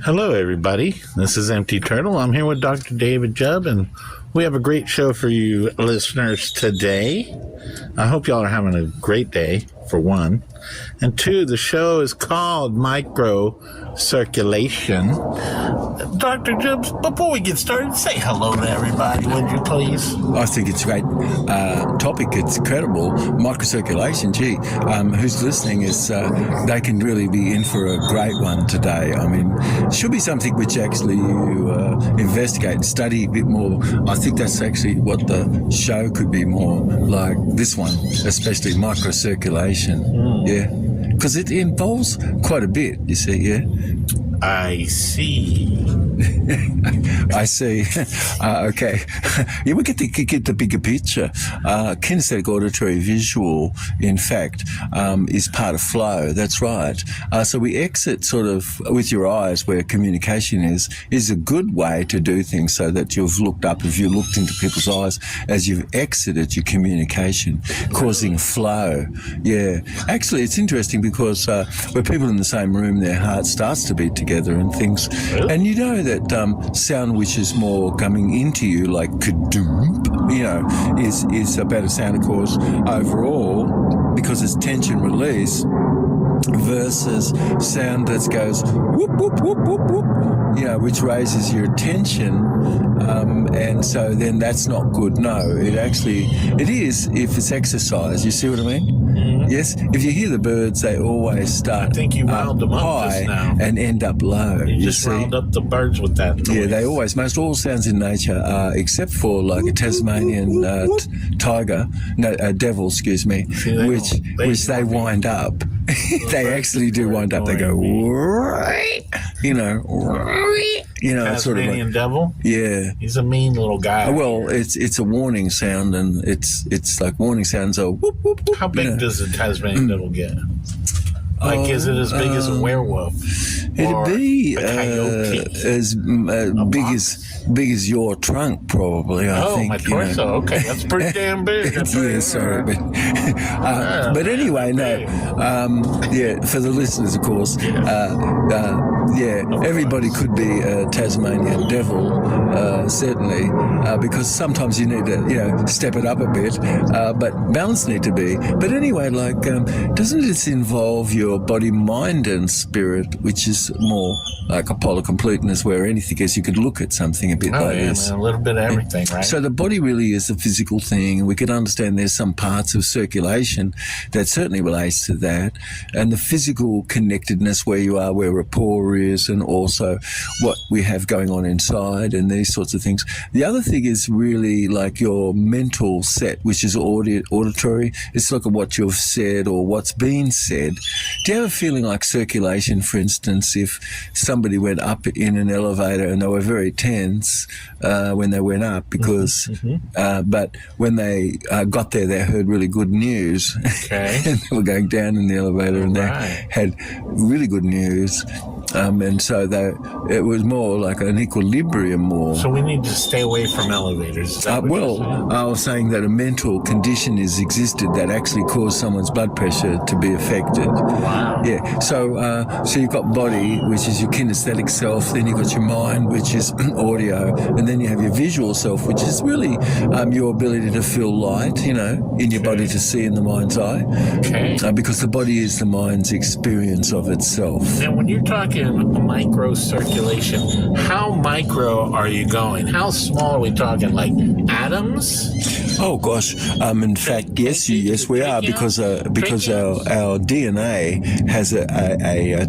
Hello, everybody. This is Empty Turtle. I'm here with Dr. David Jubb, and we have a great show for you listeners today. I hope y'all are having a great day, for one. And two, the show is called Microcirculation. Dr. Jubbs, before we get started, say hello to everybody, would you please? I think it's a great topic. It's incredible. Microcirculation, gee, who's listening is, they can really be in for a great one today. I mean, it should be something which actually you investigate and study a bit more. I think that's actually what the show could be more like, this one, especially microcirculation. Yeah, because it involves quite a bit, you see, yeah? I see. I see. Okay. Yeah, we get the bigger picture. Kinesthetic auditory visual, in fact, is part of flow. That's right. So we exit sort of with your eyes where communication is a good way to do things so that you've looked up. If you looked into people's eyes as you've exited your communication, causing flow. Yeah. Actually, it's interesting because where people in the same room, their heart starts to beat together and things. And you know that sound which is more coming into you, like kadoom, is a better sound, of course, overall, because it's tension release, versus sound that goes whoop, whoop, whoop, whoop, whoop, which raises your attention, and so then that's not good. No, it is if it's exercise. You see what I mean? Mm-hmm. Yes. If you hear the birds, they always start I think you wound them up high just now. And end up low. You just wound up the birds with that noise. Yeah, they always, most all sounds in nature are, except for like a Tasmanian tiger, devil, excuse me, which they wind up. They actually do wind up. They go, sort of like, devil. Yeah, he's a mean little guy. Well, it's a warning sound, and it's like warning sounds are whoop whoop whoop. How big does the Tasmanian devil get? Like, is it as big as a werewolf? It'd be as big as your trunk, probably. I think. My torso. Okay, that's pretty damn big. Yeah, sorry, but anyway, no. For the listeners, of course. Everybody could be a Tasmanian devil, certainly, because sometimes you need to, step it up a bit, but balance need to be. But anyway, like, doesn't this involve your body, mind, and spirit, which is more like a polar completeness, where anything is, you could look at something a bit like this. Man, a little bit of everything, right? So the body really is a physical thing. We could understand there's some parts of circulation that certainly relates to that, and the physical connectedness where you are, where rapport is, and also what we have going on inside and these sorts of things. The other thing is really like your mental set, which is auditory. It's like what you've said or what's been said. Do you have a feeling like circulation, for instance, if somebody went up in an elevator and they were very tense when they went up because, but when they got there, they heard really good news. Okay. And they were going down in the elevator and they had really good news. And so it was more like an equilibrium more. So we need to stay away from elevators. I was saying that a mental condition has existed that actually caused someone's blood pressure to be affected. Wow. Yeah. So you've got body, which is your kinesthetic self. Then you've got your mind, which is audio. And then you have your visual self, which is really your ability to feel light, in your body, to see in the mind's eye. Okay. Because the body is the mind's experience of itself. And when you're talking microcirculation, how micro are you going? How small are we talking? Like atoms? Oh gosh! In fact, yes, we are, because our DNA has a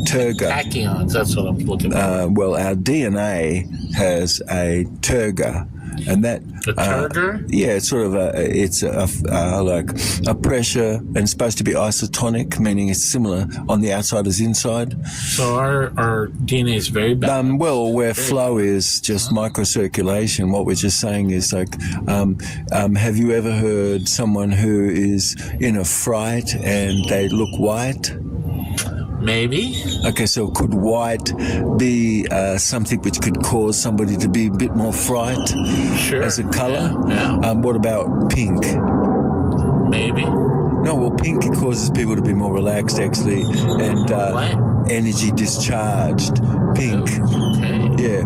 terga. Tachyons. That's what I'm looking at. Our DNA has a terga. And that turgor? It's sort of like a pressure, and it's supposed to be isotonic, meaning it's similar on the outside as inside. So our DNA is very bad. Where flow is just microcirculation, what we're just saying is like, have you ever heard someone who is in a fright and they look white? Maybe. Okay, so could white be something which could cause somebody to be a bit more fright as a colour? Yeah. What about pink? Maybe. No, well, pink causes people to be more relaxed, actually, and energy discharged. Pink. Okay. Yeah.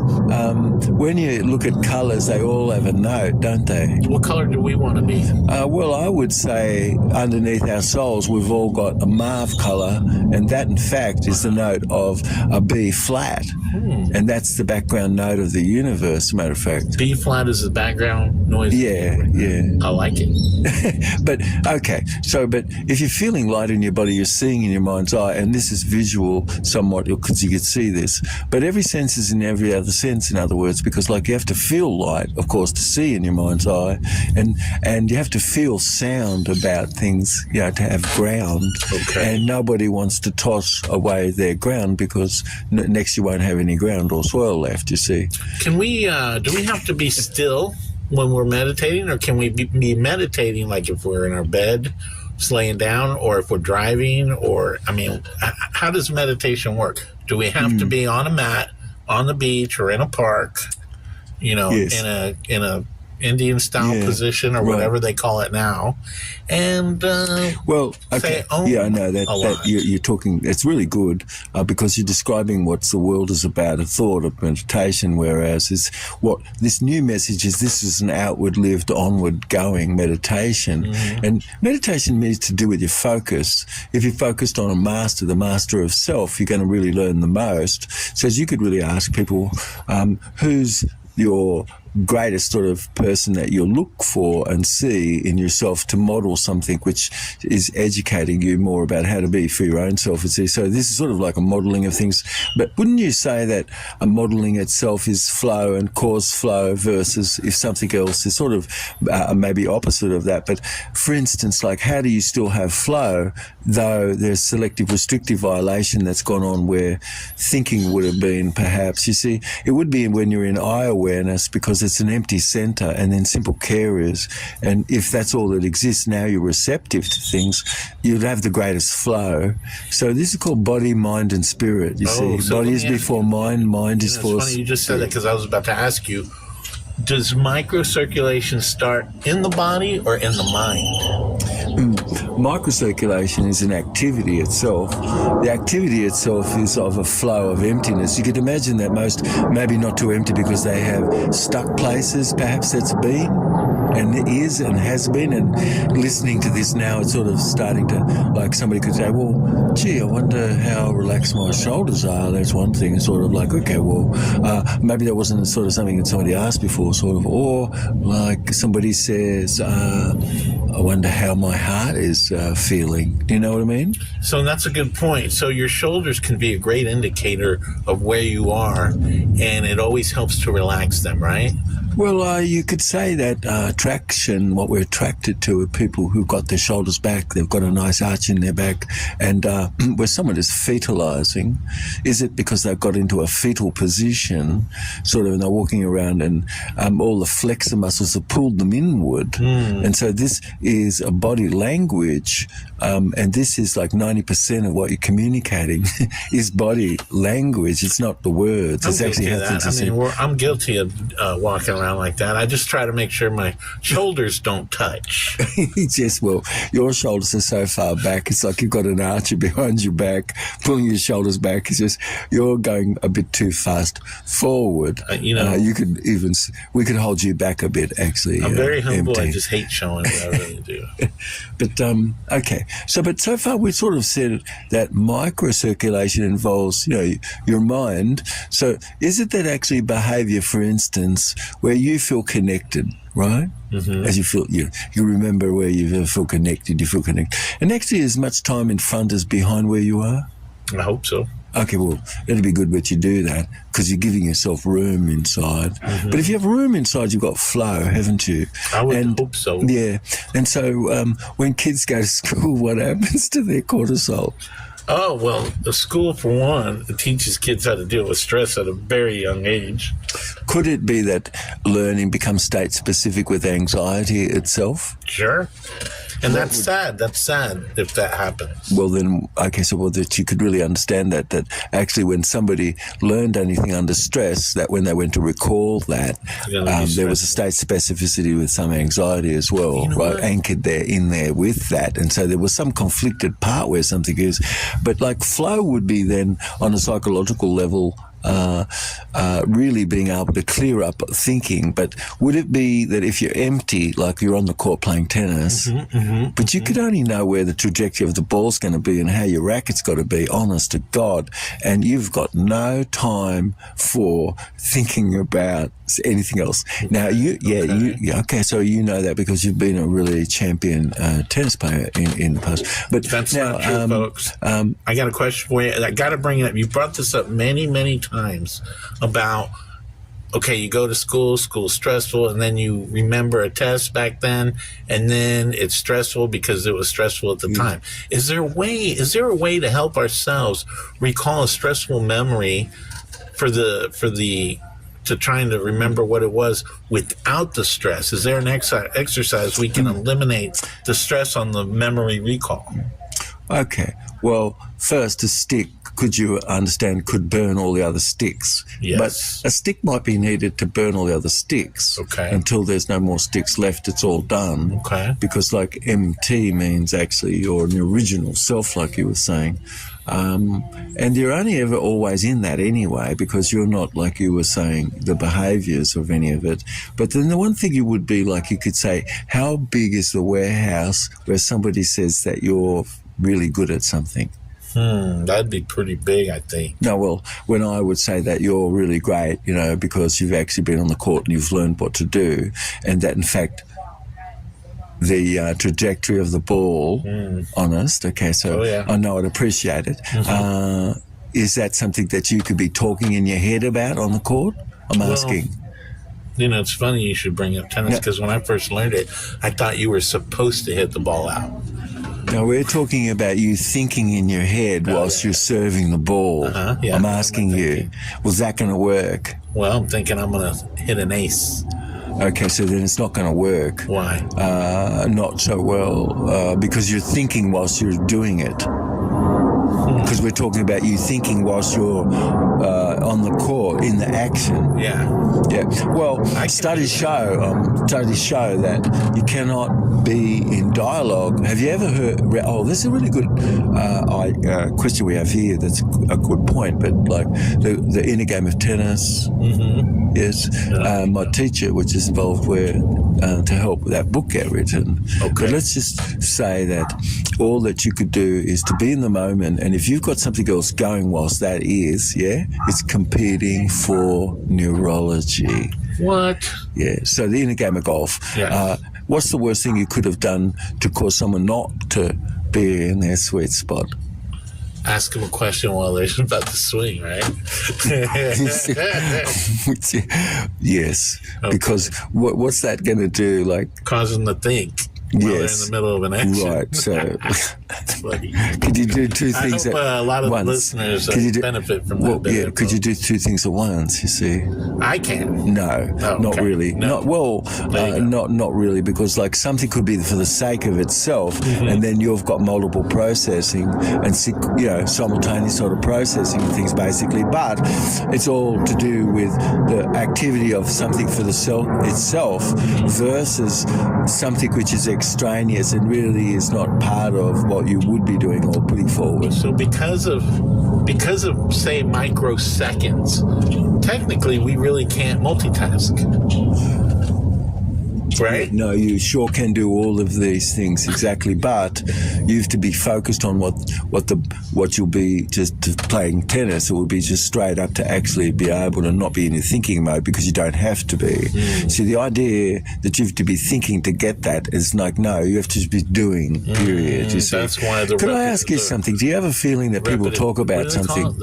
When you look at colours, they all have a note, don't they? What color do we want to be? Well, I would say underneath our souls, we've all got a mauve colour, and that, in fact, is the note of a B flat. And that's the background note of the universe, as a matter of fact. B flat is the background noise. Yeah. I like it. But if you're feeling light in your body, you're seeing in your mind's eye, and this is visual somewhat because you can see this. But every sense is in every other sense, in other words, because like you have to feel light, of course, to see in your mind's eye, and you have to feel sound about things, to have ground. Okay. And nobody wants to toss away their ground because next you won't have any ground or soil left, you see. Can we, do we have to be still when we're meditating, or can we be meditating like if we're in our bed, just laying down, or if we're driving, or, how does meditation work? Do we have to be on a mat, on the beach, or in a park, Yes. in a Indian style position or whatever they call it now, and well, okay, I know that you're talking. It's really good because you're describing what the world is about, a thought of meditation. Whereas is what this new message is. This is an outward-lived, onward-going meditation, and meditation means to do with your focus. If you're focused on a master, the master of self, you're going to really learn the most. So as you could really ask people, who's your greatest sort of person that you'll look for and see in yourself to model something which is educating you more about how to be for your own self. So this is sort of like a modeling of things. But wouldn't you say that a modeling itself is flow and cause flow versus if something else is sort of maybe opposite of that? But for instance, like how do you still have flow though there's selective restrictive violation that's gone on where thinking would have been perhaps, you see, it would be when you're in eye awareness because it's an empty center, and then simple care is. And if that's all that exists, now you're receptive to things, you'd have the greatest flow. So this is called body, mind, and spirit, you see. So body is before mind, mind is for... It's funny you just said that because I was about to ask you, does microcirculation start in the body or in the mind? Microcirculation is an activity itself. The activity itself is of a flow of emptiness. You could imagine that most, maybe not too empty because they have stuck places, perhaps that's been, and is and has been. And listening to this now, it's sort of starting to, like somebody could say, well, gee, I wonder how relaxed my shoulders are. That's one thing. It's sort of like, okay, well, maybe that wasn't sort of something that somebody asked before, sort of, or like somebody says, I wonder how my heart is feeling. Do you know what I mean? So that's a good point. So your shoulders can be a great indicator of where you are, and it always helps to relax them, right? Well, you could say that attraction, what we're attracted to are people who've got their shoulders back, they've got a nice arch in their back, and where someone is fetalizing, is it because they've got into a fetal position, sort of, and they're walking around and all the flexor muscles have pulled them inward. And so this is a body language, and this is like 90% of what you're communicating is body language. It's not the words. It's actually I'm guilty of walking around like that. I just try to make sure my shoulders don't touch. Yes, well, your shoulders are so far back. It's like you've got an archer behind your back, pulling your shoulders back. It's just you're going a bit too fast forward. You could even we could hold you back a bit. Actually, I'm very humble. empty. I just hate showing it. I really do. But okay. But so far we sort of said that microcirculation involves your mind. So is it that actually behaviour, for instance, where you feel connected, right? As you feel, you remember where you feel connected, and actually as much time in front as behind where you are? I hope so. Okay, well, it'd be good that you do that because you're giving yourself room inside. But if you have room inside, you've got flow, haven't you? I would hope so. Yeah. And so when kids go to school, what happens to their cortisol? Oh, well, the school, for one, teaches kids how to deal with stress at a very young age. Could it be that learning becomes state-specific with anxiety itself? Sure. And that's sad. That's sad if that happens. Well, then, okay, so that you could really understand that actually when somebody learned anything under stress, that when they went to recall that, there was a state specificity with some anxiety as well, right? Anchored there in there with that. And so there was some conflicted part where something is. But like flow would be then on a psychological level, really being able to clear up thinking. But would it be that if you're empty, like you're on the court playing tennis, but you could only know where the trajectory of the ball's going to be and how your racket's got to be, honest to God, and you've got no time for thinking about anything else. Now, okay, so you know that because you've been a really champion tennis player in the past. But that's not true, folks. I got a question for you. I got to bring it up. You brought this up many times about, okay, you go to school's stressful, and then you remember a test back then, and then it's stressful because it was stressful at the time. Is there a way to help ourselves recall a stressful memory to trying to remember what it was without the stress? Is there an exercise we can eliminate the stress on the memory recall? Okay. Well, first, a stick, could you understand, could burn all the other sticks. Yes. But a stick might be needed to burn all the other sticks. Okay. Until there's no more sticks left, it's all done. Okay. Because like MT means actually you're an original self, like you were saying. And you're only ever always in that anyway, because you're not, like you were saying, the behaviours of any of it. But then the one thing you would be like, you could say, how big is the warehouse where somebody says that you're really good at something? That'd be pretty big, I think. No, well, when I would say that you're really great, because you've actually been on the court and you've learned what to do, and that in fact the trajectory of the ball, honest, okay, so I know I'd appreciate it. Is that something that you could be talking in your head about on the court? I'm asking. It's funny you should bring up tennis, because when I first learned it, I thought you were supposed to hit the ball out. Now, we're talking about you thinking in your head whilst you're serving the ball. I'm asking you, was that going to work? Well, I'm thinking I'm going to hit an ace. Okay, so then it's not going to work. Why? Not so well, because you're thinking whilst you're doing it. Because we're talking about you thinking whilst you're on the court in the action. Yeah. Well, studies show that you cannot be in dialogue. Have you ever heard? Oh, this is a really good question we have here. That's a good point. But like the inner game of tennis. Yes. My teacher, which is involved to help that book get written. Okay. But let's just say that all that you could do is to be in the moment, and if you've got something else going whilst that is, it's competing for neurology. What? Yeah, so the inner game of golf. Yes. What's the worst thing you could have done to cause someone not to be in their sweet spot? Ask them a question while they're about to swing, right? Yes, okay. Because what's that going to do? Like cause them to think. While they're in the middle of an action. Right, so that's funny. Could you do two things I hope at a lot of once? Listeners benefit from that. Yeah, could you do two things at once, you see? I can. No, not really. No. Not really, because like something could be for the sake of itself, and then you've got multiple processing and simultaneous sort of processing of things basically, but it's all to do with the activity of something for the self itself versus something which is extraneous and really is not part of what you would be doing or putting forward. So because of say microseconds, technically we really can't multitask. Right? No, you sure can do all of these things exactly, but you have to be focused on what you'll be just playing tennis. It will be just straight up to actually be able to not be in your thinking mode, because you don't have to be. See, the idea that you have to be thinking to get that is like, no, you have to just be doing. Period. You see? That's why the. Could I ask you something? Do you have a feeling that people talk about something?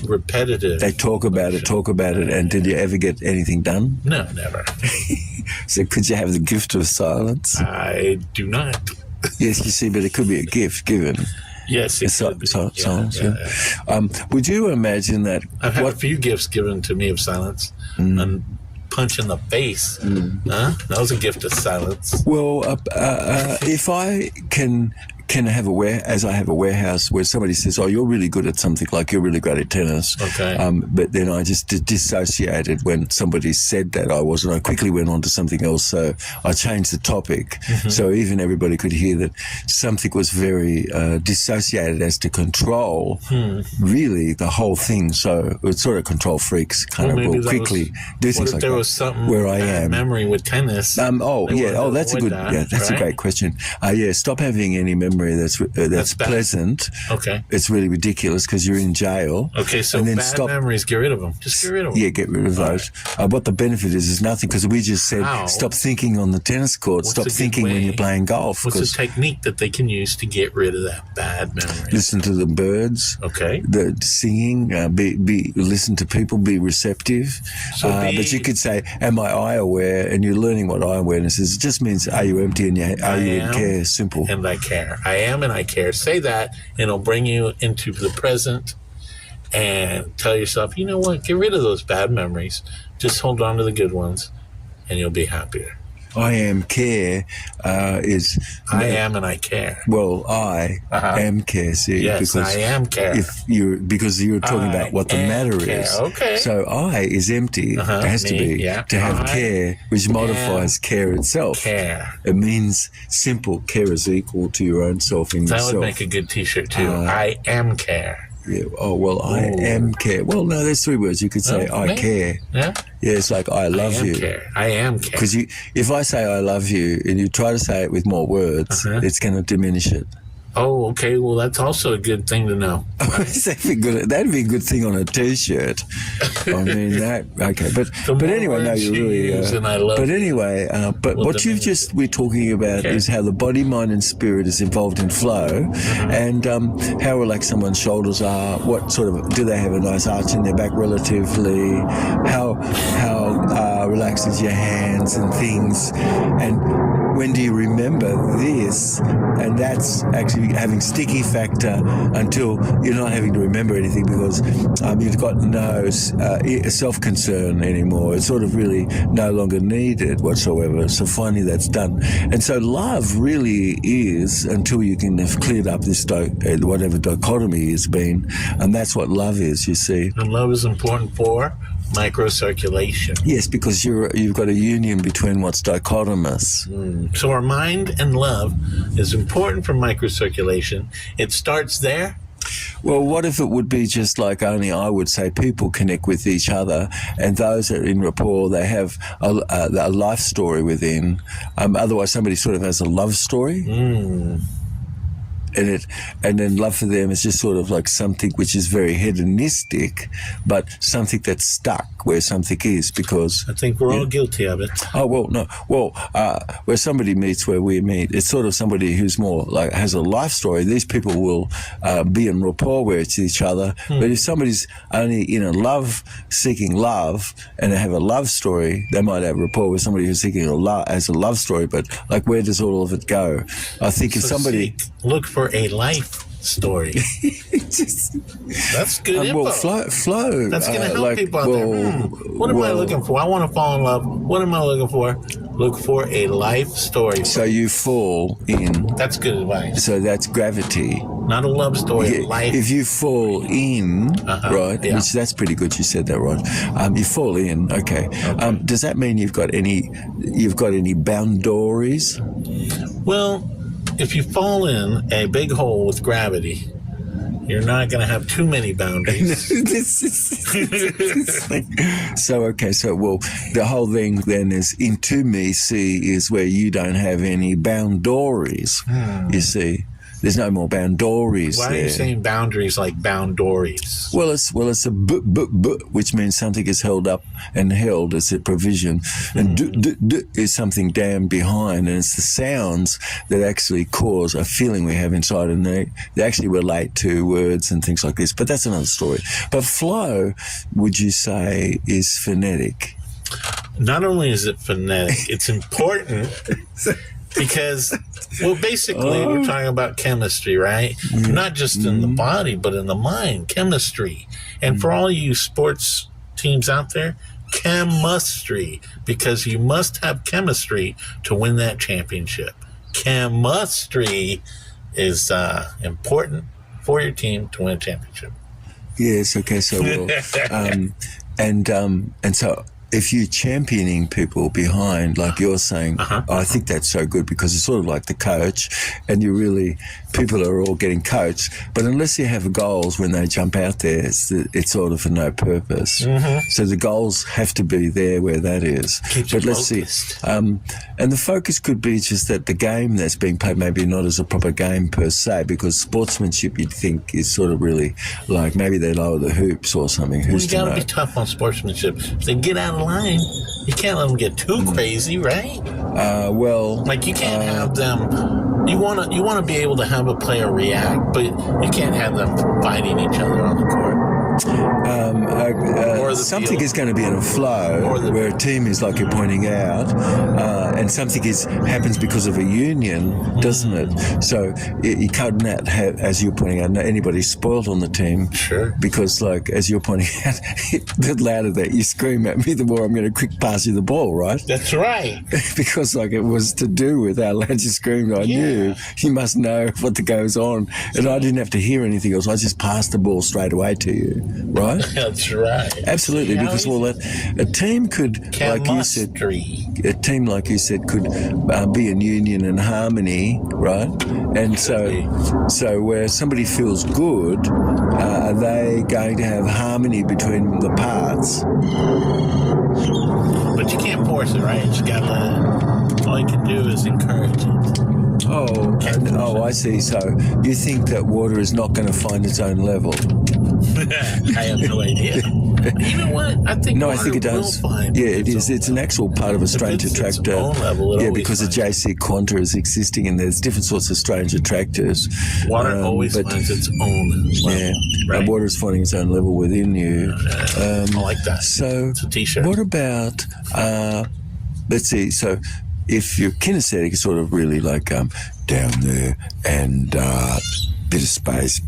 Repetitive. They talk about it, and did you ever get anything done? No, never. So could you have the gift of silence? I do not. Yes, you see, but it could be a gift given. Yes, it could be. Silence. Would you imagine that? I've had a few gifts given to me of silence, and punch in the face. Huh? That was a gift of silence. Well, if I can have as I have a warehouse where somebody says, "Oh, you're really good at something," like you're really great at tennis. Okay. But then I just dissociated when somebody said that I wasn't. I quickly went on to something else, so I changed the topic, so even everybody could hear that something was very dissociated as to control. Really, the whole thing. So it's sort of control freaks kind of will quickly do things like that. What if there was something where I am memory with tennis? That's a good. That, yeah, that's a great question. Stop having any memory that's pleasant. Okay. It's really ridiculous because you're in jail. Okay, so and then bad memories, get rid of them. Just get rid of them. Yeah, get rid of those. What the benefit is nothing, because we just said stop thinking on the tennis court. Stop thinking when you're playing golf. What's the technique that they can use to get rid of that bad memory? Listen to the birds. Okay. The singing. Listen to people. Be receptive. But you could say, "Am I eye aware?" And you're learning what eye awareness is. It just means, are you empty and are you in care? Simple. And I care. I am and I care. Say that, and it'll bring you into the present and tell yourself, you know what, get rid of those bad memories. Just hold on to the good ones, and you'll be happier. I am care is... I am and I care. Well, I am care, see? Yes, because I am care. Because you're talking about what the matter care. is. Okay. So I is empty. It has to be. Yeah. To have care, which modifies care itself. Care. It means simple. Care is equal to your own self in yourself. That would make a good T-shirt, too. I am care. Yeah. Oh, well, I am care. Well, no, there's three words. You could say I care. Yeah? Yeah, it's like I love you. Care. I am care. Because if I say I love you and you try to say it with more words, it's going to diminish it. Oh, okay. Well, that's also a good thing to know. That'd be a good thing on a T-shirt. I mean that. Okay, but anyway, no, you're really. But anyway, what we're talking about is how the body, mind, and spirit is involved in flow, and how relaxed someone's shoulders are. What sort of do they have a nice arch in their back relatively? How relaxed is your hands and things, and when do you remember this? And that's actually having sticky factor until you're not having to remember anything because you've got no self-concern anymore. It's sort of really no longer needed whatsoever. So finally that's done. And so love really is, until you can have cleared up this whatever dichotomy has been, and that's what love is, you see. And love is important for microcirculation. Yes, because you've got a union between what's dichotomous. So our mind and love is important for microcirculation. It starts there. Well, what if it would be just like only I would say people connect with each other, and those that are in rapport, they have a life story within. Otherwise, somebody sort of has a love story. And then love for them is just sort of like something which is very hedonistic, but something that's stuck where something is, because I think we're all guilty of it. Oh, well, no. Well, where somebody meets where we meet, it's sort of somebody who's more like has a life story. These people will be in rapport with each other. But if somebody's only in a seeking love, and they have a love story, they might have rapport with somebody who's seeking has a love story. But like, where does all of it go? I think if somebody look for a life story. That's good info. Well, flow. That's going to help people out there. What am I looking for? I want to fall in love. What am I looking for? Look for a life story. So you fall in. That's good advice. So that's gravity. Not a love story, life. If you fall in, right, which that's pretty good, you said that right. You fall in, okay. Does that mean you've got any boundaries? Well, if you fall in a big hole with gravity, you're not going to have too many boundaries. So the whole thing then is intimacy is where you don't have any boundaries, you see. There's no more boundaries. Why are you saying boundaries like boundaries? Well, it's a which means something is held up and held as a provision, and is something damned behind, and it's the sounds that actually cause a feeling we have inside, and they actually relate to words and things like this. But that's another story. But flow, would you say, is phonetic? Not only is it phonetic, it's important. Because, well, basically, we're talking about chemistry, right? Not just in the body, but in the mind, chemistry. And for all you sports teams out there, chemistry, because you must have chemistry to win that championship. Chemistry is important for your team to win a championship. Yes, okay, so and so if you're championing people behind, like you're saying, I think that's so good, because it's sort of like the coach, and people are all getting coached, but unless you have goals when they jump out there, it's sort of for no purpose. So the goals have to be there where that is. But let's see. And the focus could be just that the game that's being played maybe not as a proper game per se, because sportsmanship you'd think is sort of really like maybe they lower the hoops or something. You got to be tough on sportsmanship. If they get out of line, you can't let them get too crazy, right? Like you can't have them. You want to be able to have a player react, but you can't have them fighting each other on the court. Something is going to be in a flow where a team is, like you're pointing out, and something happens because of a union, doesn't it? So you can't have, as you're pointing out, anybody spoiled on the team. Sure. Because, like, as you're pointing out, the louder that you scream at me, the more I'm going to quick pass you the ball, right? That's right. Because, like, it was to do with how loud you screamed. I knew you must know what goes on, and I didn't have to hear anything else. I just passed the ball straight away to you. Right? That's right. Absolutely, because a team could, like you said, could be in union and harmony, right? And so where somebody feels good, are they going to have harmony between the parts? But you can't force it, right? You got to. All you can do is encourage it. I see. So you think that water is not going to find its own level? I have no idea. You know what? I think it does. It is. It's an actual part of a strange attractor. Because the JC quanta is existing, and there's different sorts of strange attractors. Water always finds its own level. Yeah, right? Water is finding its own level within you. I like that. So, it's a t-shirt. What about? Let's see. So, if you're kinesthetic, it's sort of really like down there and bit of space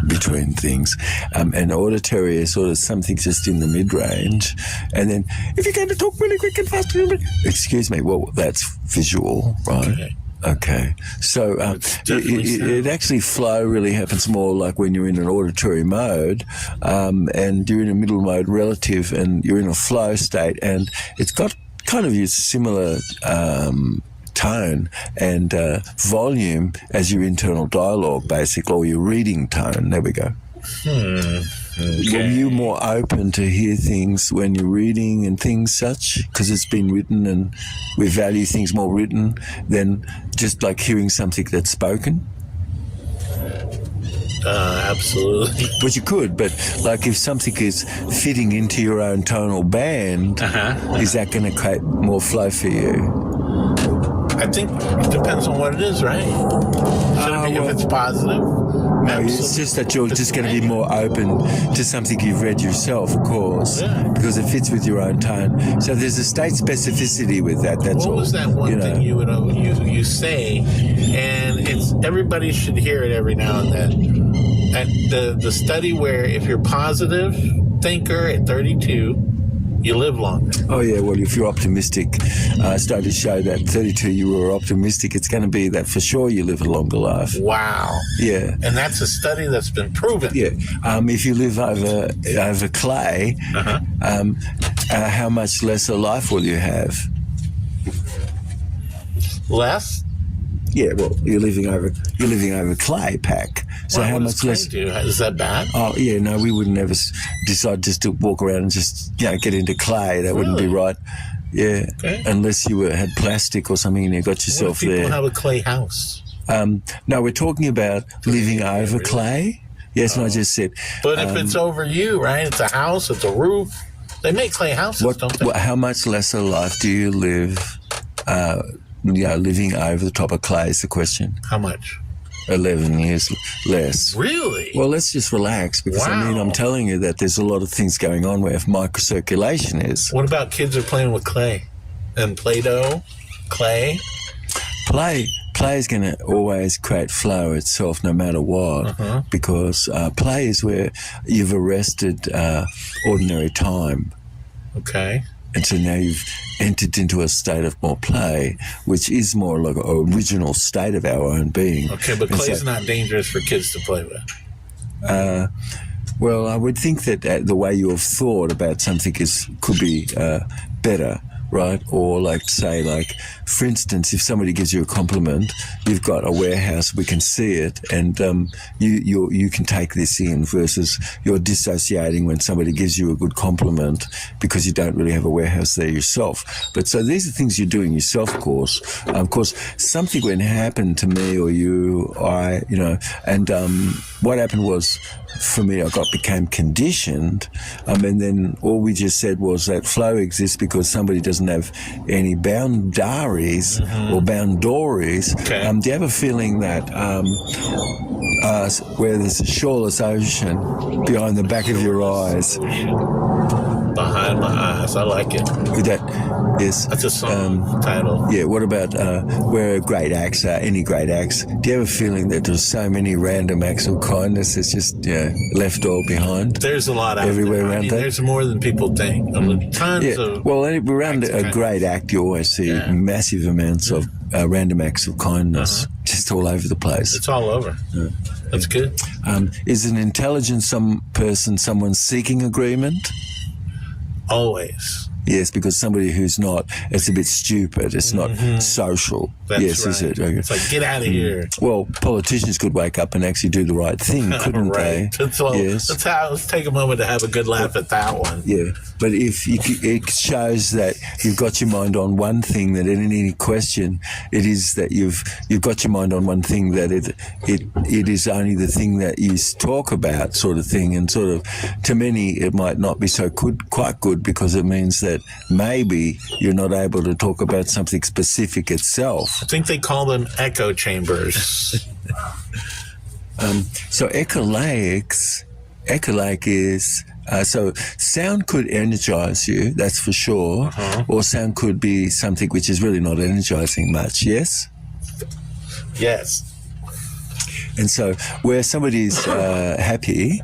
between things, and auditory is sort of something just in the mid-range. And then if you're going to talk really quick and fast, excuse me, well, that's visual, right? Okay. So it actually flow really happens more like when you're in an auditory mode, and you're in a middle mode relative, and you're in a flow state, and it's got kind of your similar tone and volume as your internal dialogue, basically, or your reading tone. There we go. Okay. Were you more open to hear things when you're reading and things such? Because it's been written, and we value things more written than just like hearing something that's spoken? Absolutely. But you could, but like if something is fitting into your own tonal band, is that going to create more flow for you? I think it depends on what it is, right? If it's positive. No, it's just that you're just going to be more open to something you've read yourself, of course, because it fits with your own tone. So there's a state specificity with that. That's all. What was that one thing you say? And it's everybody should hear it every now and then. At the study where if you're positive thinker at 32, you live longer. Oh, yeah, well, if you're optimistic, started to show that 32 you were optimistic, it's going to be that for sure you live a longer life. Wow. Yeah. And that's a study that's been proven. Yeah. If you live over clay, how much less a life will you have? Less? Yeah, well, you're living over clay pack. So how much less? Is that bad? Oh yeah, no, we would never decide just to walk around and just get into clay. That wouldn't be right. Yeah, unless you had plastic or something and you got yourself there. People have a clay house. No, we're talking about living over clay. Yes, and I just said. But if it's over you, right? It's a house. It's a roof. They make clay houses, don't they? How much less a life do you live? Living over the top of clay is the question. How much? 11 years less. Really? Well, let's just relax, because I'm telling you that there's a lot of things going on where microcirculation is. What about kids are playing with clay and Play-Doh? Clay is going to always create flow itself, no matter what, because play is where you've arrested ordinary time. Okay. And so now you've entered into a state of more play, which is more like an original state of our own being. Okay, but clay's not dangerous for kids to play with. Well, I would think that the way you have thought about something could be better, right? Or for instance, if somebody gives you a compliment, you've got a warehouse, we can see it, and you can take this in, versus you're dissociating when somebody gives you a good compliment because you don't really have a warehouse there yourself. But so these are things you're doing yourself, of course. Of course, something when happened to me or you, what happened was, for me, I became conditioned, and then all we just said was that flow exists because somebody doesn't have any boundaries or boundaries. Okay. Do you have a feeling that where there's a shoreless ocean behind the back of your eyes? Behind my eyes, I like it. That's a song title. Yeah. What about where great acts are? Any great acts? Do you have a feeling that there's so many random acts of kindness that's just left all behind? There's a lot out everywhere there. around there. There's more than people think. Tons of. Well, around a great act, you always see massive amounts of random acts of kindness, just all over the place. It's all over. Yeah. That's good. Is an intelligent someone seeking agreement? Always. Yes, because somebody who's not, it's a bit stupid. It's not social. That's yes, right. is it? Okay. It's like, get out of here. Well, politicians could wake up and actually do the right thing, couldn't right. they? Let's take a moment to have a good laugh at that one. Yeah, but it shows that you've got your mind on one thing, that in any question, it is that you've got your mind on one thing, that it is only the thing that you talk about, sort of thing, and sort of, to many, it might not be so quite good, because it means that maybe you're not able to talk about something specific itself. I think they call them echo chambers. So echolaic is, so sound could energize you, that's for sure, or sound could be something which is really not energizing much, yes? Yes. And so where somebody's happy,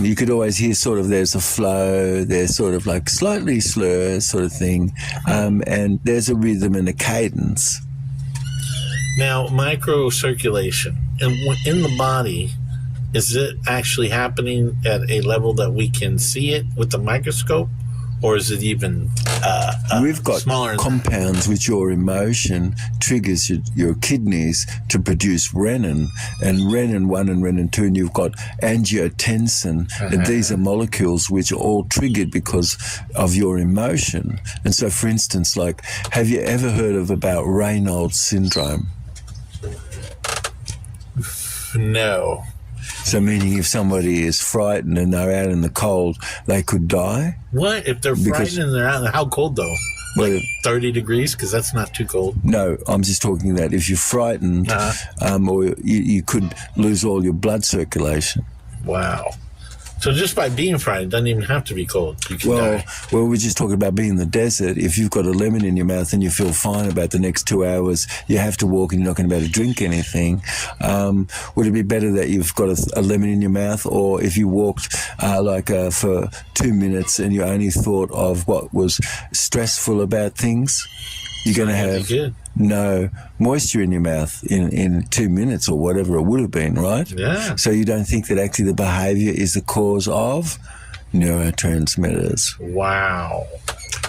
you could always hear sort of there's a flow, there's sort of like slightly slur sort of thing, and there's a rhythm and a cadence. Now, microcirculation, in the body, is it actually happening at a level that we can see it with the microscope? Or is it even We've got smaller compounds which your emotion triggers your kidneys to produce renin, and renin 1 and renin 2, and you've got angiotensin, and these are molecules which are all triggered because of your emotion. And so, for instance, like, have you ever heard about Raynaud's syndrome? No. So meaning if somebody is frightened and they're out in the cold, they could die? What? If they're frightened and they're out, how cold though? Like 30 degrees? Because that's not too cold. No, I'm just talking that if you're frightened, or you could lose all your blood circulation. Wow. So just by being frightened, it doesn't even have to be cold. You can die. Well, we're just talking about being in the desert. If you've got a lemon in your mouth and you feel fine about the next 2 hours, you have to walk and you're not going to be able to drink anything. Would it be better that you've got a lemon in your mouth, or if you walked for 2 minutes and you only thought of what was stressful about things? You're going to have no moisture in your mouth in 2 minutes or whatever it would have been, right? Yeah. So you don't think that actually the behavior is the cause of neurotransmitters. Wow.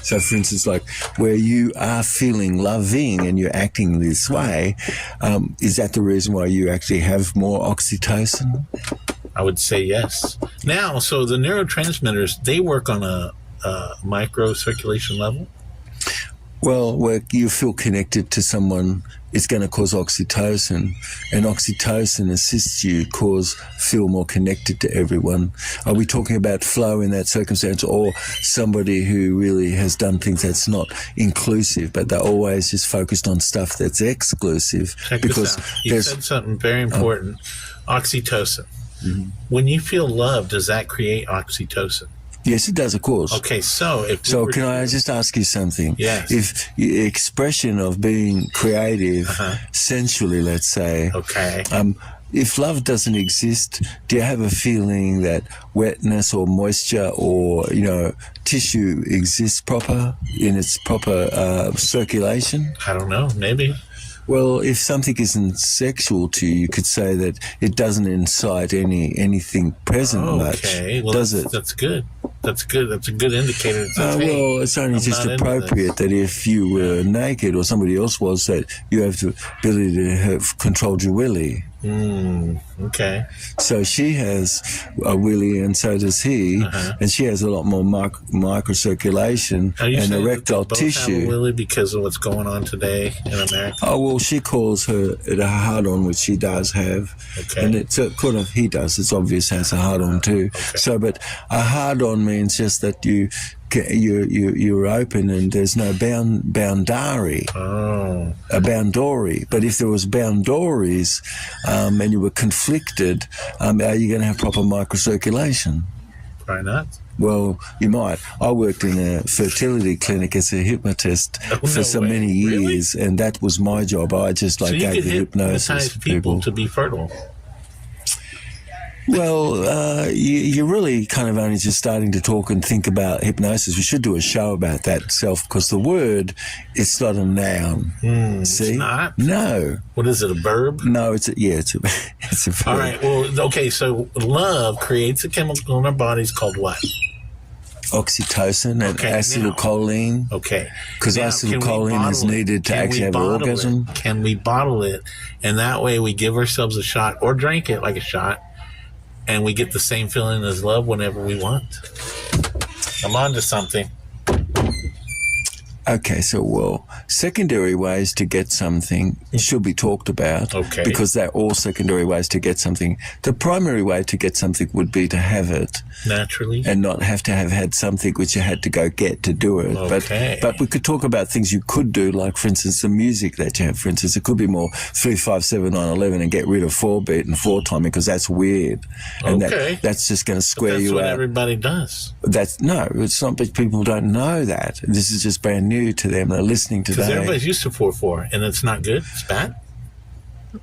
So, for instance, like where you are feeling loving and you're acting this way, is that the reason why you actually have more oxytocin? I would say yes. Now, so the neurotransmitters, they work on a microcirculation level? Well, where you feel connected to someone, it's going to cause oxytocin, and oxytocin assists you feel more connected to everyone. Are we talking about flow in that circumstance, or somebody who really has done things that's not inclusive, but they're always just focused on stuff that's exclusive? Check this out. You said something very important. Oxytocin. Mm-hmm. When you feel love, does that create oxytocin? Yes, it does, of course. Okay, so can I just ask you something? Yes. If the expression of being creative, sensually, let's say, if love doesn't exist, do you have a feeling that wetness or moisture or, tissue exists proper in its proper circulation? I don't know. Maybe. Well, if something isn't sexual to you, you could say that it doesn't incite anything present much, well, does it? That's good. That's good. That's a good indicator. It says, well, it's only just appropriate that if you were naked or somebody else was, that you have the ability to have controlled your willy. Okay. So she has a willy, and so does he, and she has a lot more microcirculation and erectile tissue. Have a willy because of what's going on today in America? Oh, well, she calls it a hard-on, which she does have. Okay. And it's he does. It's obvious has a hard-on too. Okay. So, but a hard-on means just that you're open and there's no boundary. Oh. A boundary. But if there was boundaries and you were conflicted, are you going to have proper microcirculation? Probably not. Well, you might. I worked in a fertility clinic as a hypnotist for many years, really? And that was my job. I just gave the hypnosis to people to be fertile. Well, you're really kind of only just starting to talk and think about hypnosis. We should do a show about that itself, because the word, it's not a noun. See? It's not? No. What is it, a verb? No, it's a verb. All right, well, okay, so love creates a chemical in our bodies called what? Oxytocin and acetylcholine. Okay. Because acetylcholine is needed to actually have an orgasm. Can we bottle it? And that way we give ourselves a shot or drink it like a shot, and we get the same feeling as love whenever we want. I'm on to something. Okay, so, secondary ways to get something should be talked about. Okay. Because they're all secondary ways to get something. The primary way to get something would be to have it. Naturally. And not have to have had something which you had to go get to do it. Okay. But we could talk about things you could do, like, for instance, the music that you have. For instance, it could be more 3, 5, 7, 9, 11 and get rid of 4-beat and 4-timing, because that's weird. And that's just going to square you out. That's what everybody does. No, it's not, but people don't know that. This is just brand new to them. They're listening today. Because everybody's used to 4/4, and it's not good. It's bad.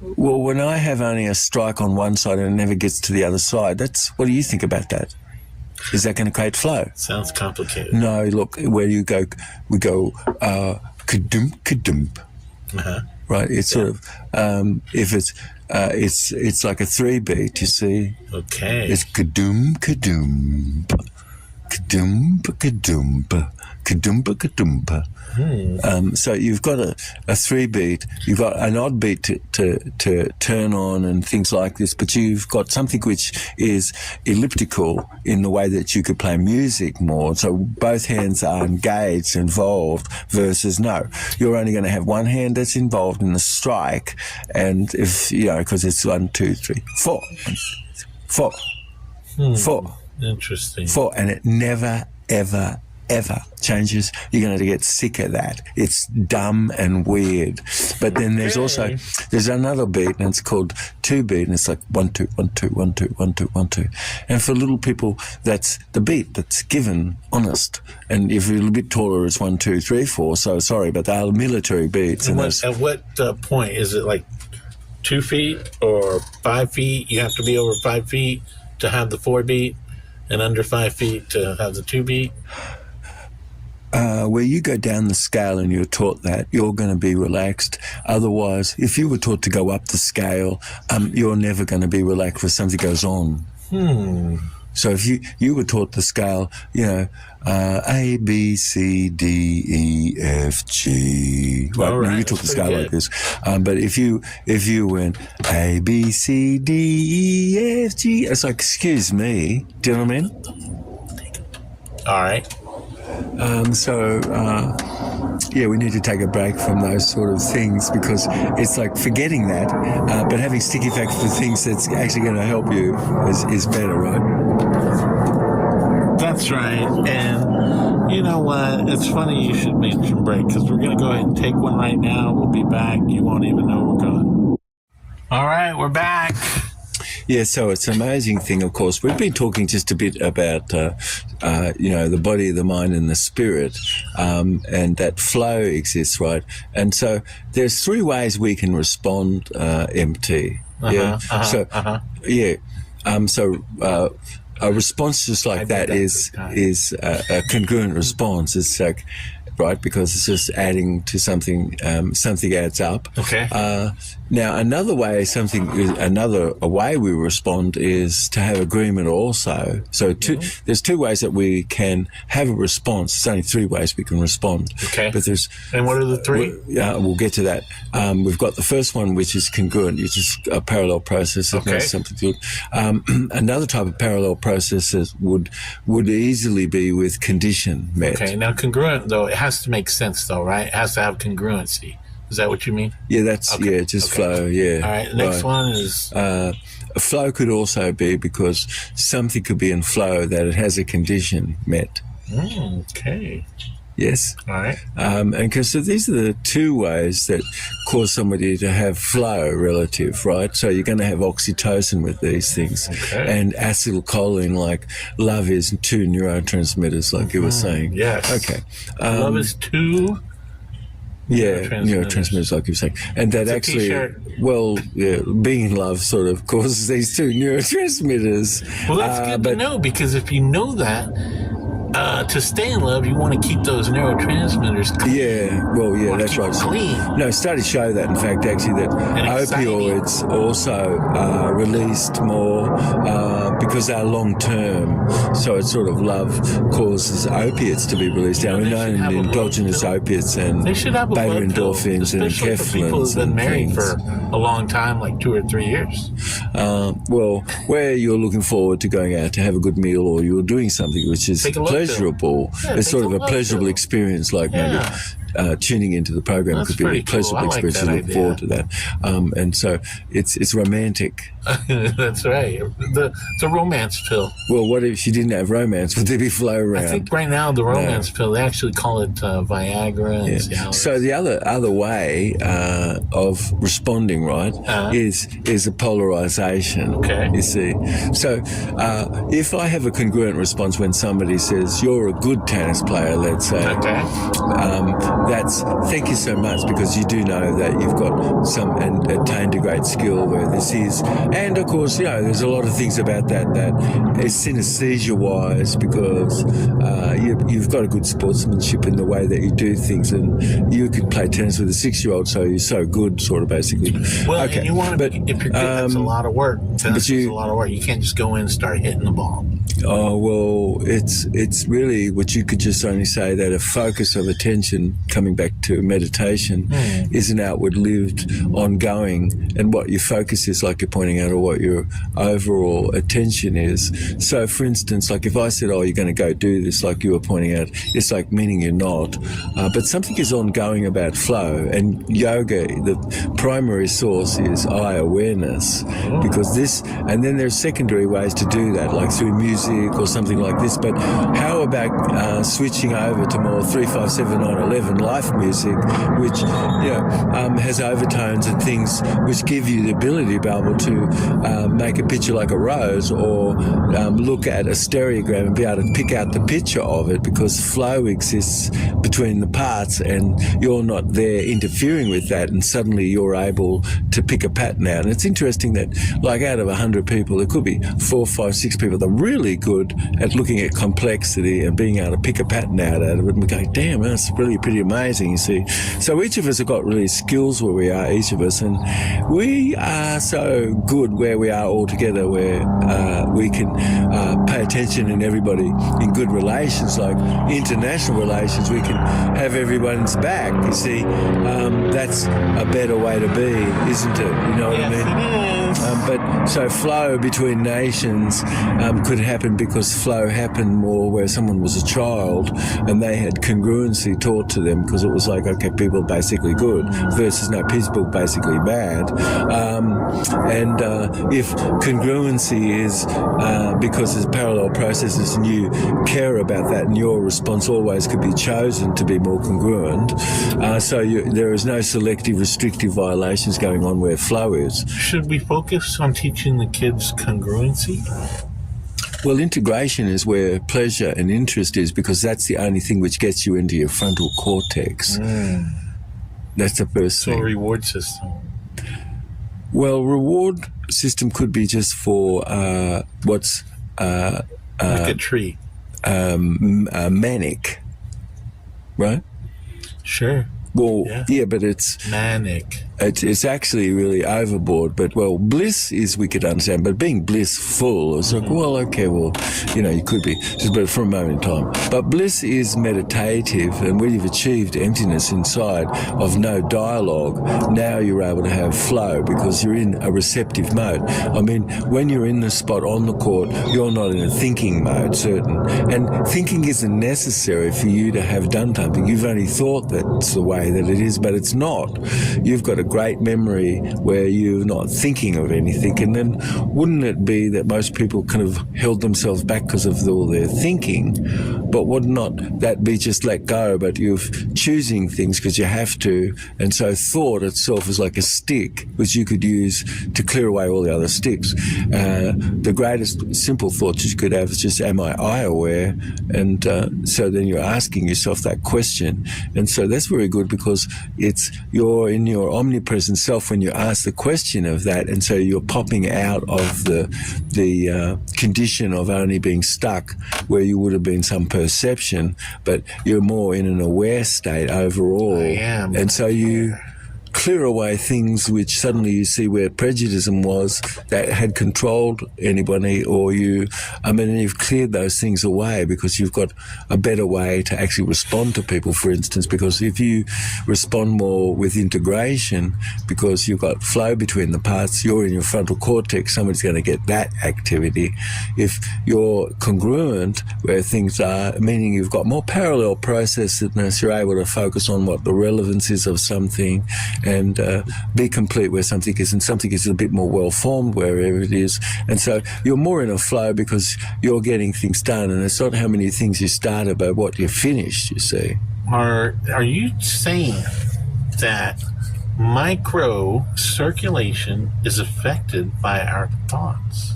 Well, when I have only a strike on one side and it never gets to the other side, what do you think about that? Is that going to create flow? Sounds complicated. No, look, where you go, we go kadump kadump. Right? It's sort of if it's like a 3-beat. You see? Okay. It's kadump kadump kadump kadump kadumpa kadumpa. So you've got a 3-beat, you've got an odd beat to turn on and things like this, but you've got something which is elliptical in the way that you could play music more. So both hands are engaged, involved, versus no. You're only going to have one hand that's involved in the strike, and if, because it's 1, 2, 3, 4. 4. 4. Interesting. 4. And it never, ever changes. You're going to get sick of that. It's dumb and weird. But then there's another beat, and it's called 2-beat, and it's like 1, 2, 1, 2, 1, 2, 1, 2, 1, 2. And for little people, that's the beat that's given, honest. And if you're a little bit taller, it's 1, 2, 3, 4. So sorry, but they are military beats. And at what point is it, like 2 feet or 5 feet? You have to be over 5 feet to have the 4-beat, and under 5 feet to have the 2-beat? Where you go down the scale and you're taught that, you're going to be relaxed. Otherwise, if you were taught to go up the scale, you're never going to be relaxed if something goes on. So if you were taught the scale, A, B, C, D, E, F, G. Right, all right, you took the scale like this. But if you went A, B, C, D, E, F, G, it's like, excuse me. Do you know what I mean? All right. We need to take a break from those sort of things, because it's like forgetting that, but having sticky facts for things that's actually going to help you is better, right? That's right. And you know what? It's funny you should mention break, because we're going to go ahead and take one right now. We'll be back. You won't even know we're gone. All right, we're back. Yeah, so it's an amazing thing, of course. We've been talking just a bit about, the body, the mind, and the spirit, and that flow exists, right? And so there's 3 ways we can respond, MT. Yeah. So a response just like that is a congruent response. It's like, right, because it's just adding to something. Something adds up. Okay. Now, another way we respond is to have agreement also. So there's two ways that we can have a response. There's only three ways we can respond. Okay. But and what are the three? We'll get to that. We've got the first one, which is congruent, which is a parallel process. Okay. Something good. Another type of parallel process would easily be with condition met. Okay. Now, congruent, though, it has to make sense, though, right? It has to have congruency. Is that what you mean? Yeah, flow, yeah. All right, the next one is... a flow could also be because something could be in flow that it has a condition met. Okay. Yes. All right. So these are the two ways that cause somebody to have flow relative, right? So you're going to have oxytocin with these things. Okay. And acetylcholine, like love is two neurotransmitters, like you were saying. Yes. Okay. Love is two... neurotransmitters, like you were saying. And that it's actually, being in love sort of causes these two neurotransmitters. Well, that's good to know, because if you know that, to stay in love, you want to keep those neurotransmitters clean. That's right. Clean. No, studies show that, in fact, actually, that opioids also released more because they're long-term. So it's sort of love causes opiates to be released. Now, we know endogenous opiates and they should have a beta blood pill, endorphins and especially for people who've enkephalins been and married things. for a long time, like 2 or 3 years. Where you're looking forward to going out to have a good meal, or you're doing something which is pleasurable. It's sort of a pleasurable experience, like maybe tuning into the program could be a pleasurable experience. You look forward to that. And so it's romantic. That's right. It's a romance pill. Well, what if you didn't have romance? Would there be flow around? I think right now the romance pill, they actually call it Viagra and Cialis. So the other way of responding, right, is a polarization. Okay. You see. So if I have a congruent response when somebody says, you're a good tennis player, let's say, that's thank you so much, because you do know that you've got some and attained a great skill where this is. And of course, there's a lot of things about that is synesthesia-wise, because you've got a good sportsmanship in the way that you do things, and you could play tennis with a 6-year-old, so you're so good, sort of, basically. Well, and you want to, if you're good, that's a lot of work. Tennis is a lot of work. You can't just go in and start hitting the ball. Oh, well, it's really what you could just only say that a focus of attention, coming back to meditation, is an outward-lived, ongoing, and what your focus is, like you're pointing out, or what your overall attention is. So, for instance, like if I said, you're going to go do this, like you were pointing out, it's like meaning you're not. But something is ongoing about flow, and yoga, the primary source is eye awareness, because this, and then there's secondary ways to do that, like through music or something like this. But how about switching over to more 3, 5, 7, 9, 11 life music, which has overtones and things which give you the ability to be able to make a picture like a rose, or look at a stereogram and be able to pick out the picture of it, because flow exists between the parts and you're not there interfering with that, and suddenly you're able to pick a pattern out. And it's interesting that, like, out of 100 people, there could be 4, 5, 6 people that are really good at looking at complexity and being able to pick a pattern out of it, and we go, damn, that's really pretty amazing, you see. So each of us have got really skills where we are, each of us, and we are so good where we are all together, where we can pay attention in everybody in good relations, like international relations. We can have everyone's back, you see. That's a better way to be, isn't it? You know what I mean? It is. But so flow between nations could happen because flow happened more where someone was a child and they had congruency taught to them, because it was like, okay, people are basically good versus no, people are basically bad. And if congruency is because there's parallel processes and you care about that, and your response always could be chosen to be more congruent, so there is no selective, restrictive violations going on where flow is. Should we focus on teaching the kids congruency? Well, integration is where pleasure and interest is, because that's the only thing which gets you into your frontal cortex. That's the first thing. So reward system. Well, reward system could be just for what's like a tree. Manic, right? Sure. Well, yeah, but it's manic. It's actually really overboard. But, well, bliss is we could understand. But being blissful is like, well, okay, well, you could be. Just but for a moment in time. But bliss is meditative. And when you've achieved emptiness inside of no dialogue, now you're able to have flow because you're in a receptive mode. I mean, when you're in the spot on the court, you're not in a thinking mode, certain. And thinking isn't necessary for you to have done something. You've only thought that's the way that it is, but it's not. You've got a great memory where you're not thinking of anything, and then wouldn't it be that most people kind of held themselves back because of all their thinking? But would not that be just let go, but you're choosing things because you have to, and so thought itself is like a stick which you could use to clear away all the other sticks. The greatest simple thoughts you could have is just, am I aware? And so then you're asking yourself that question, and so that's very good because you're in your omnipresent self when you ask the question of that, and so you're popping out of the condition of only being stuck where you would have been some perception, but you're more in an aware state overall. I am. And so you clear away things which suddenly you see where prejudice was that had controlled anybody, or you've cleared those things away because you've got a better way to actually respond to people, for instance, because if you respond more with integration, because you've got flow between the parts, you're in your frontal cortex, somebody's going to get that activity. If you're congruent where things are, meaning you've got more parallel processedness, you're able to focus on what the relevance is of something, and be complete where something is, and something is a bit more well-formed wherever it is. And so you're more in a flow because you're getting things done, and it's not how many things you started, but what you finished, you see. Are you saying that microcirculation is affected by our thoughts?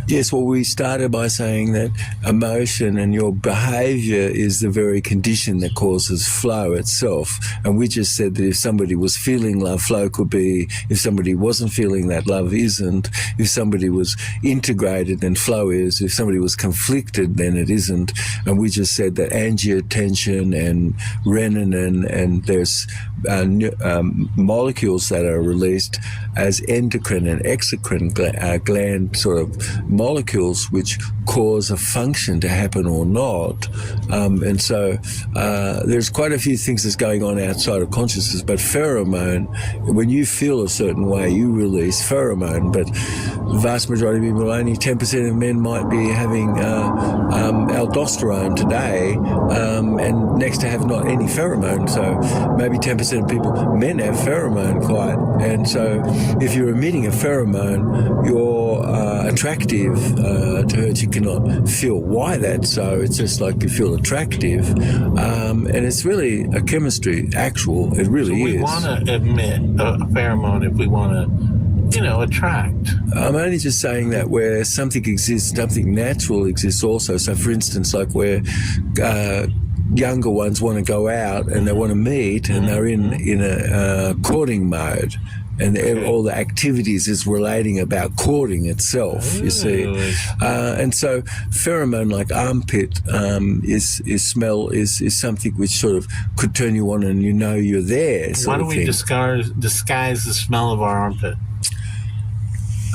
Yes, well, we started by saying that emotion and your behaviour is the very condition that causes flow itself. And we just said that if somebody was feeling love, flow could be. If somebody wasn't feeling that, love isn't. If somebody was integrated, then flow is. If somebody was conflicted, then it isn't. And we just said that angiotensin and renin and there's molecules that are released as endocrine and exocrine gland sort of molecules which cause a function to happen or not. And so there's quite a few things that's going on outside of consciousness, but pheromone, when you feel a certain way, you release pheromone, but the vast majority of people, only 10% of men might be having aldosterone today, and next to have not any pheromone. So maybe 10% of people, men have pheromone quite. And so if you're emitting a pheromone, you're attractive to her. You cannot feel why that's so. It's just like you feel attractive. And it's really a chemistry, it really is. We want to emit a pheromone if we want to, attract. I'm only just saying that where something exists, something natural exists also. So, for instance, like where younger ones want to go out and they want to meet, and they're in a courting mode. And all the activities is relating about courting itself, you see. And so pheromone like armpit is smell is something which sort of could turn you on and you're there. Why don't we disguise the smell of our armpit?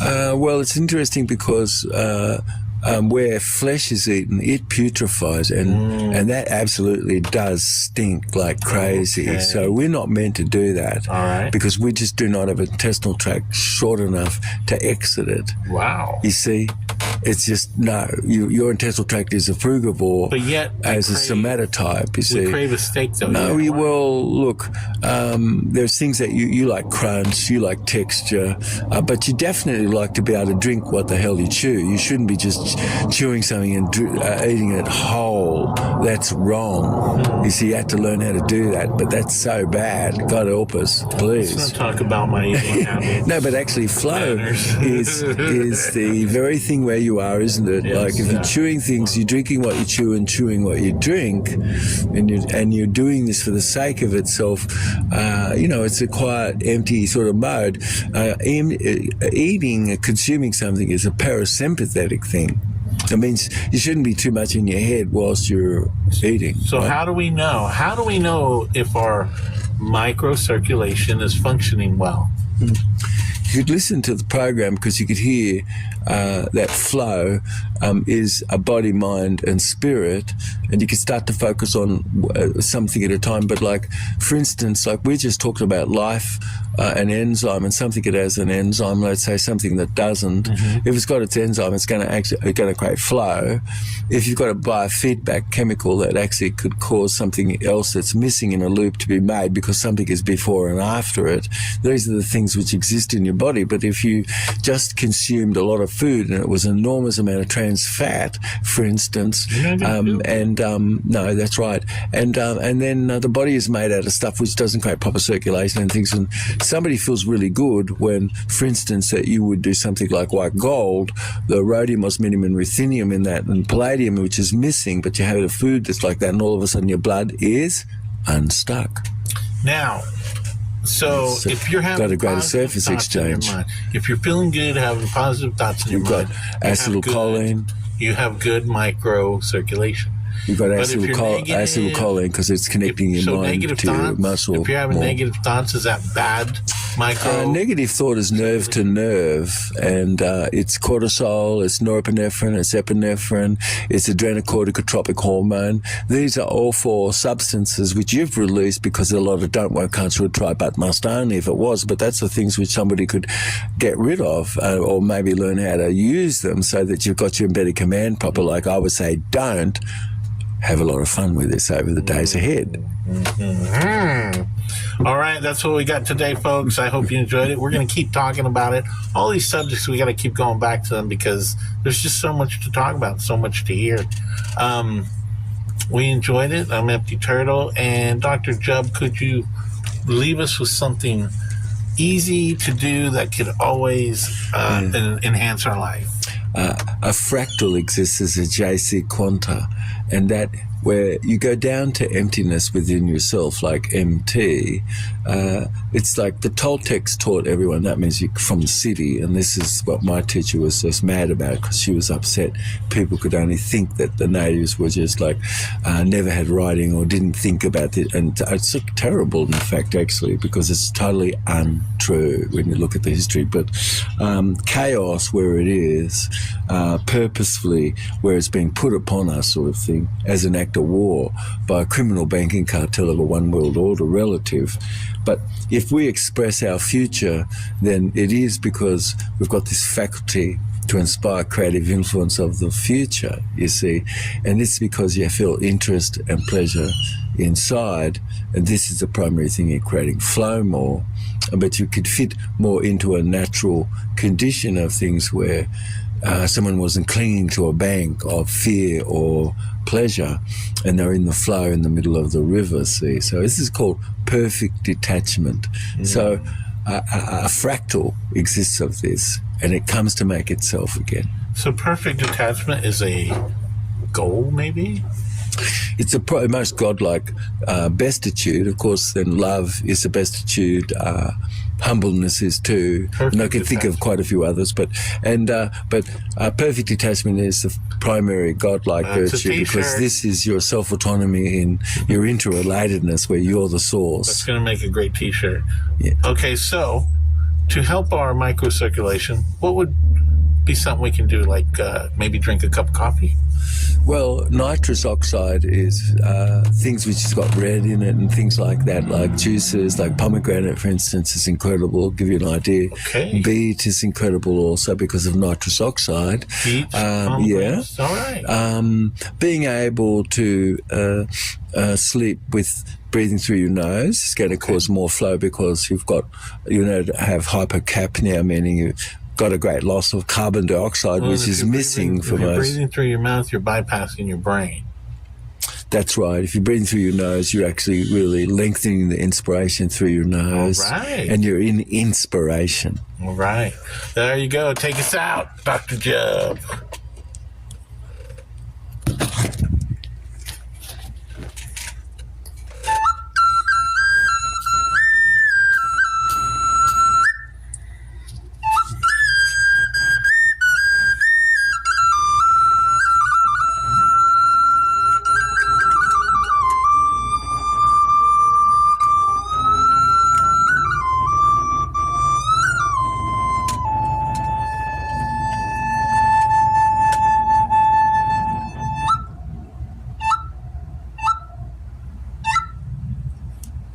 Well, it's interesting because where flesh is eaten, it putrefies, and that absolutely does stink like crazy. Okay. So we're not meant to do that. All right. Because we just do not have an intestinal tract short enough to exit it. Wow. You see? It's just, no, your intestinal tract is a frugivore, but yet as a somatotype, you see. We crave a steak, though. No, look, there's things that you like crunch, you like texture, but you definitely like to be able to drink what the hell you chew. You shouldn't be just chewing something and eating it whole. That's wrong. You see, you have to learn how to do that, but that's so bad. God help us, please. Let's not talk about my eating habits. No, but actually flow is the very thing where you you are, isn't it? Yes, like if you're chewing things, you're drinking what you chew and chewing what you drink, and you're doing this for the sake of itself. It's a quiet, empty sort of mode. Eating, consuming something is a parasympathetic thing. It means you shouldn't be too much in your head whilst you're eating. So right? how do we know? How do we know if our microcirculation is functioning well? You could listen to the program because you could hear that flow is a body, mind, and spirit, and you can start to focus on something at a time. But like, for instance, like we just talked about life, an enzyme, and something that has an enzyme, let's say something that doesn't. If it's got its enzyme, it's going to create flow. If you've got a biofeedback chemical that actually could cause something else that's missing in a loop to be made because something is before and after it, these are the things which exist in your body. But if you just consumed a lot of food and it was an enormous amount of trans fat, for instance, no, that's right, and then the body is made out of stuff which doesn't create proper circulation and things, and somebody feels really good when, for instance, that you would do something like white gold, the rhodium, osmium, and ruthenium in that, and palladium, which is missing, but you have a food that's like that, and all of a sudden your blood is unstuck. Now, so if you're having got a greater surface exchange, mind, if you're feeling good, having positive thoughts in your mind, acetylcholine. You have good microcirculation. You've got acetylcholine because it's connecting your mind to your muscle. If you're having negative thoughts, is that bad micro? Negative thought is nerve to nerve, and it's cortisol, it's norepinephrine, it's epinephrine, it's adrenocorticotropic hormone. These are all four substances which you've released because a lot of don't, won't, can't, should, try, but must only if it was. But that's the things which somebody could get rid of, or maybe learn how to use them so that you've got your embedded command proper. Like I would say, don't. Have a lot of fun with this over the days ahead. All right, that's what we got today, folks. I hope you enjoyed it. We're going to keep talking about it. All these subjects, we got to keep going back to them because there's just so much to talk about, so much to hear. We enjoyed it. I'm Empty Turtle. And Dr. Jubb, could you leave us with something easy to do that could always enhance our life? A fractal exists as a JC quanta, and that where you go down to emptiness within yourself, like MT, it's like the Toltecs taught everyone. That means you're from the city, and this is what my teacher was just mad about because she was upset. People could only think that the natives were just like never had writing or didn't think about it, and it's terrible in fact actually because it's totally untrue when you look at the history. But chaos where it is, purposefully where it's being put upon us sort of thing as an act of war by a criminal banking cartel of a one world order relative. But if we express our future, then it is because we've got this faculty to inspire creative influence of the future, you see. And it's because you feel interest and pleasure inside, and this is the primary thing in creating flow more. But you could fit more into a natural condition of things where someone wasn't clinging to a bank of fear or pleasure, and they're in the flow in the middle of the river, see. So this is called perfect detachment. So a fractal exists of this, and it comes to make itself again. So perfect detachment is a goal, maybe? It's the most godlike bestitude. Of course, then love is the bestitude. Humbleness is too. Perfect and I can think of quite a few others, but perfect detachment is the primary godlike virtue because this is your self-autonomy in your interrelatedness where you're the source. That's going to make a great t-shirt. Yeah. Okay, so to help our microcirculation, what would be something we can do, like maybe drink a cup of coffee? Well, nitrous oxide is things which has got red in it and things like that, like juices, like pomegranate, for instance, is incredible. I'll give you an idea. Okay. Beet is incredible also because of nitrous oxide. Beet, yeah. All right. Being able to sleep with breathing through your nose is going to cause more flow because you've got, have hypocapnia, meaning you've got a great loss of carbon dioxide, which is missing from us. If you're breathing through your mouth, you're bypassing your brain. That's right. If you're breathing through your nose, you're actually really lengthening the inspiration through your nose. All right. And you're in inspiration. All right. There you go. Take us out, Dr. Jubb.